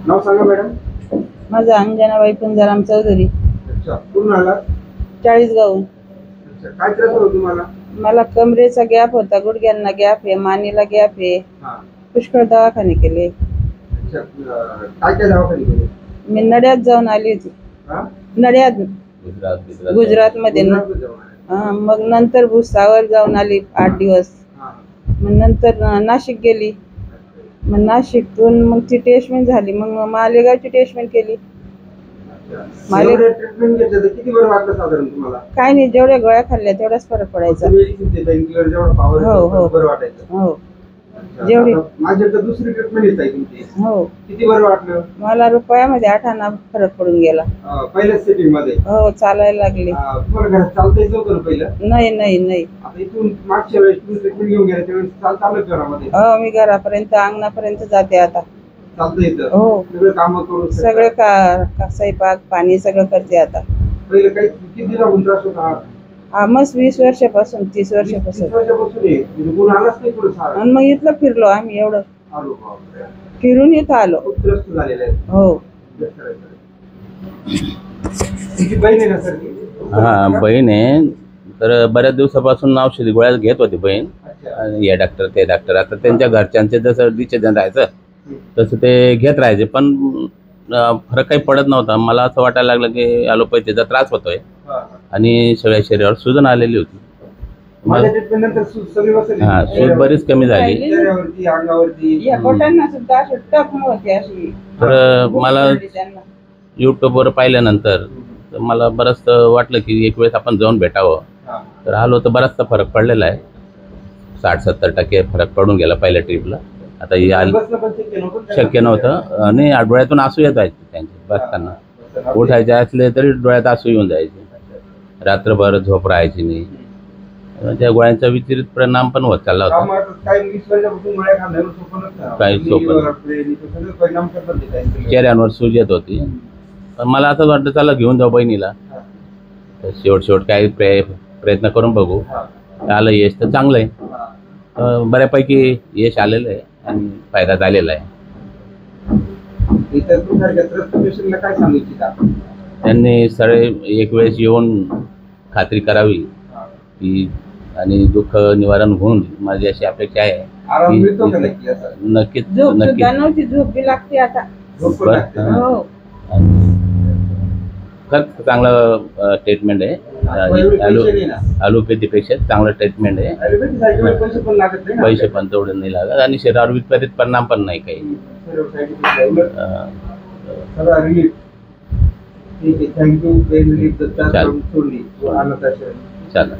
नाव सांगा मॅडम. माझं अंजनाबाई पुंजाराम चौधरी. अच्छा, कुठून आला? चाळीसगावहून. अच्छा, काय त्रास होतो तुम्हाला? मला कमरेचा गॅप होता, गुडघ्यांना गॅप आहे, मानेला गॅप आहे. पुष्कळ दवाखाने केले. अच्छा, काय काय दवाखाने केले? मी नड्यात जाऊन आली होती. नड्यात गुजरात मध्ये. मग नंतर भुसावर जाऊन आली 8 दिवस. मग नंतर नाशिक गेली. मग नाशिकतून मग ती ट्रीटमेंट झाली. मग मालेगावची ट्रीटमेंट केली. ट्रीटमेंट घेतलं तर किती बरं वाटलं साधारण तुम्हाला? काय नाही, जेवढ्या गोळ्या खाल्ल्या तेवढाच फरक पडायचा. बरं वाटायचं. हो, जेवढी माझ्याकडे दुसरी ट्रीटमेंट येत आहे तुमची. हो. किती बरं वाटलं? मला रुपयामध्ये 8 आना फरक पडून गेला. पहिल्या सेटिंग मध्ये? हो, चालायला लागली. तुम्हाला घरात चालता येत नव्हतं पहिलं? नाही. आता इथून मागच्या वेळेस तुम्ही ट्रीटमेंट घेऊन गेला त्यावेळेस चालू घरामध्ये? हो, मी घरापर्यंत अंगणापर्यंत जाते आता. चालतं येतं? हो, सगळं काम करून सगळं स्वयंपाक पाणी सगळं करते आता. पहिलं काही किती दिवसापासून त्रास होता? मग 20 वर्षापासून 30 वर्षापासून. आणि मग इथलं फिरलो आम्ही. एवढं फिरून इथं आलो. हो. हा, बहीण आहे. तर बऱ्याच दिवसापासून औषधी गोळ्या घेत होती बहीण. या डॉक्टर ते डॉक्टर. आता त्यांच्या घरच्यांचे जसं डिसिजन राहायचं तसं ते घेत राहायचे, पण फरक काही पडत नव्हता. मला असं वाटायला लागलं की ॲलोपॅथीचा त्रास होतोय आणि सगळ्या शरीरावर सूजन आलेली होती. हा, सूज बरीच कमी झाली. तर मला यूट्यूबवर पाहिल्यानंतर मला बरंच वाटलं की एक वेळेस आपण जाऊन भेटावं. तर आलो तर बराचसा फरक पडलेला आहे. 60-70% फरक पडून गेला पहिल्या ट्रीपला. आता शक्य नव्हतं आणि डोळ्यातून आसू येत आहेत त्यांचे बसताना. उठायचे असले तरी डोळ्यात आसू येऊन जायचे. रात्रभर झोप राहायची नाही. त्या गोळ्यांचा विपरीत परिणाम पण होत चालला होता. काही सोपं चेहऱ्यांवर सूज येत होती. पण मला असंच वाटतं चला घेऊन जाऊ बहिणीला. शेवट काही प्रयत्न करून बघू. आलं यश तर चांगलं आहे. बऱ्यापैकी यश आलेलं आहे आणि फायदा झालेला आहे. त्यांनी सरळ एक वेळेस येऊन खात्री करावी की आणि दुःख निवारण होऊन माझी अशी अपेक्षा आहे. नक्कीच झोप लागते आता. खरंच चांगलं ट्रीटमेंट आहे. ॲलोपॅथीपेक्षा चांगलं ट्रीटमेंट आहे. पैसे पण तेवढे नाही लागत आणि शरीरावर विपरीत परिणाम पण नाही काही. थँक्यू. चालेल.